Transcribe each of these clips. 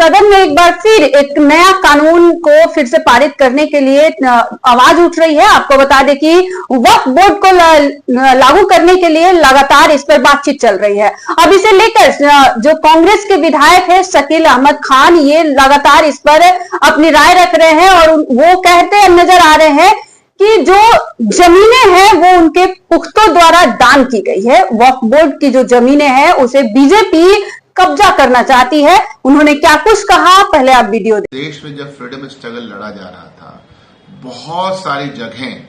सदन में एक बार फिर एक नया कानून को फिर से पारित करने के लिए आवाज उठ रही है। आपको बता दें कि वक्फ बोर्ड को लागू करने के लिए लगातार इस पर बातचीत चल रही है। अब इसे लेकर जो कांग्रेस के विधायक है शकील अहमद खान, ये लगातार इस पर अपनी राय रख रहे हैं और वो कहते नजर आ रहे हैं कि जो जमीनें हैं वो उनके पुख्तों द्वारा दान की गई है। वक्फ बोर्ड की जो जमीनें हैं उसे बीजेपी कब्जा करना चाहती है। उन्होंने क्या कुछ कहा, पहले आप वीडियो देखिए। देश में जब फ्रीडम स्ट्रगल लड़ा जा रहा था, बहुत सारी जगहें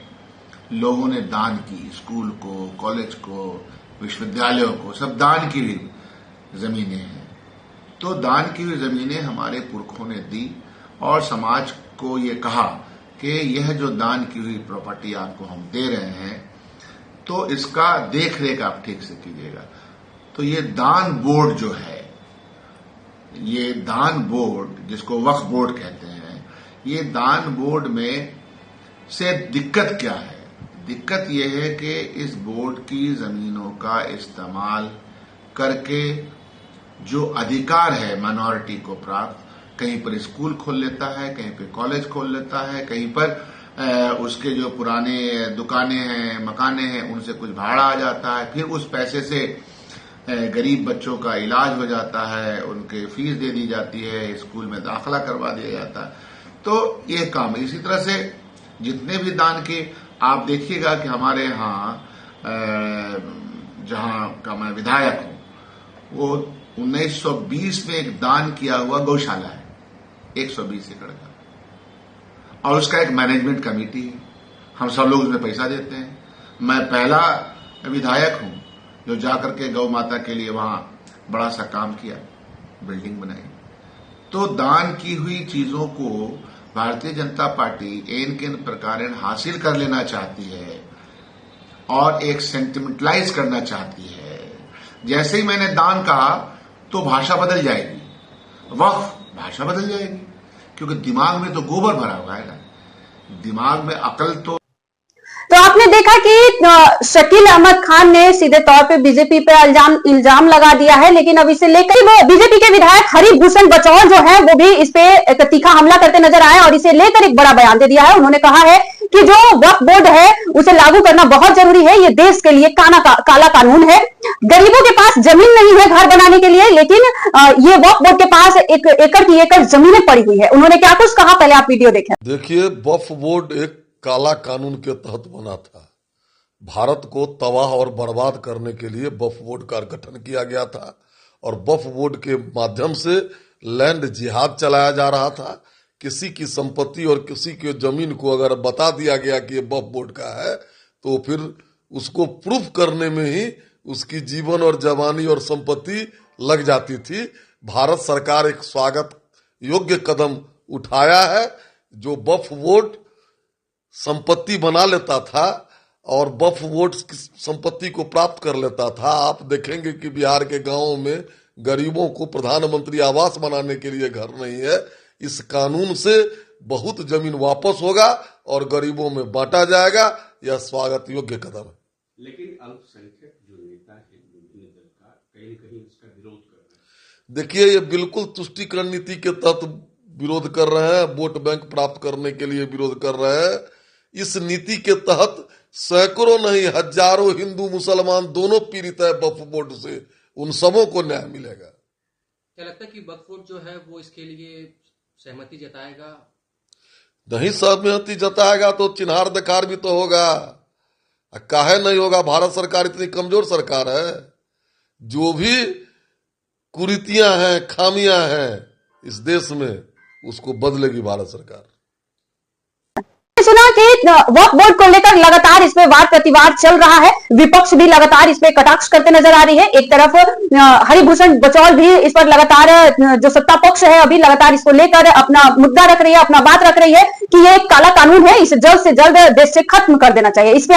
लोगों ने दान की, स्कूल को, कॉलेज को, विश्वविद्यालयों को, सब दान की हुई जमीनें हैं। तो दान की हुई जमीनें हमारे पुरखों ने दी और समाज को ये कहा कि यह जो दान की हुई प्रॉपर्टी आपको हम दे रहे हैं तो इसका देख रेख आप ठीक से कीजिएगा। तो ये दान बोर्ड जो है, ये दान बोर्ड जिसको वक्फ बोर्ड कहते हैं, ये दान बोर्ड में से दिक्कत क्या है? दिक्कत यह है कि इस बोर्ड की जमीनों का इस्तेमाल करके जो अधिकार है माइनॉरिटी को प्राप्त, कहीं पर स्कूल खोल लेता है, कहीं पर कॉलेज खोल लेता है, कहीं पर उसके जो पुराने दुकानें हैं, मकाने हैं, उनसे कुछ भाड़ा आ जाता है, फिर उस पैसे से गरीब बच्चों का इलाज हो जाता है, उनके फीस दे दी जाती है, स्कूल में दाखिला करवा दिया जाता है। तो ये काम, इसी तरह से जितने भी दान के आप देखिएगा कि हमारे यहाँ जहां का मैं विधायक हूं, वो 1920 में एक दान किया हुआ गौशाला है, 120 एकड़ का, और उसका एक मैनेजमेंट कमेटी है। हम सब लोग उसमें पैसा देते हैं। मैं पहला विधायक हूं जो जाकर के गौ माता के लिए वहां बड़ा सा काम किया, बिल्डिंग बनाई। तो दान की हुई चीजों को भारतीय जनता पार्टी एन के प्रकार हासिल कर लेना चाहती है और एक सेंटिमेंटलाइज करना चाहती है। जैसे ही मैंने दान कहा तो भाषा बदल जाएगी, वक्फ भाषा बदल जाएगी, क्योंकि दिमाग में तो गोबर भरा हुआ है ना, दिमाग में अकल तो आपने देखा कि शकील अहमद खान ने सीधे तौर पे बीजेपी पे इल्जाम लगा दिया है, लेकिन अब इसे लेकर बीजेपी के विधायक हरिभूषण बचौल जो है वो भी इस पे एक तीखा हमला करते नजर आए और इसे लेकर एक बड़ा बयान दे दिया है। उन्होंने कहा है कि जो वक्फ बोर्ड है उसे लागू करना बहुत जरूरी है, ये देश के लिए काला कानून है। गरीबों के पास जमीन नहीं है घर बनाने के लिए, लेकिन ये वक्फ बोर्ड के पास एक एकड़ की एकड़ जमीनें पड़ी हुई है। उन्होंने क्या कुछ कहा, पहले आप वीडियो देखें। देखिए, वक्फ बोर्ड एक काला कानून के तहत बना था। भारत को तबाह और बर्बाद करने के लिए वक्फ बोर्ड का गठन किया गया था और वक्फ बोर्ड के माध्यम से लैंड जिहाद चलाया जा रहा था। किसी की संपत्ति और किसी की जमीन को अगर बता दिया गया कि ये वक्फ बोर्ड का है तो फिर उसको प्रूफ करने में ही उसकी जीवन और जवानी और संपत्ति लग जाती थी। भारत सरकार एक स्वागत योग्य कदम उठाया है, जो वक्फ बोर्ड संपत्ति बना लेता था और वक्फ बोर्ड की संपत्ति को प्राप्त कर लेता था। आप देखेंगे कि बिहार के गांवों में गरीबों को प्रधानमंत्री आवास बनाने के लिए घर नहीं है। इस कानून से बहुत जमीन वापस होगा और गरीबों में बांटा जाएगा। यह स्वागत योग्य कदम है। लेकिन अल्पसंख्यक जो नेता है विभिन्न दल का, कहीं न कहीं इसका विरोध कर रहे हैं। देखिए, ये बिल्कुल तुष्टीकरण नीति के तहत विरोध कर रहे हैं, वोट बैंक प्राप्त करने के लिए विरोध कर रहे हैं। इस नीति के तहत सैकड़ों नहीं हजारों हिंदू मुसलमान दोनों पीड़ित है वक्फ बोर्ड से, उन सबों को न्याय मिलेगा। क्या लगता है कि वक्फ बोर्ड जो है वो इसके लिए सहमति जताएगा? नहीं सहमति जताएगा तो चिन्हार दकार भी तो होगा। काहे नहीं होगा? भारत सरकार इतनी कमजोर सरकार है। जो भी कुरीतियां हैं, खामियां हैं इस देश में, उसको बदलेगी भारत सरकार। सुना कि वक्फ बोर्ड को लेकर लगातार इस पे वाद प्रतिवाद चल रहा है, विपक्ष भी लगातार इस पे कटाक्ष करते नजर आ रही है। एक तरफ हरिभूषण बचौल भी इस पर लगातार, जो सत्ता पक्ष है अभी लगातार इसको लेकर अपना मुद्दा रख रही है, अपना बात रख रही है कि ये एक काला कानून है, इसे जल्द से जल्द देश से खत्म कर देना चाहिए। इस पे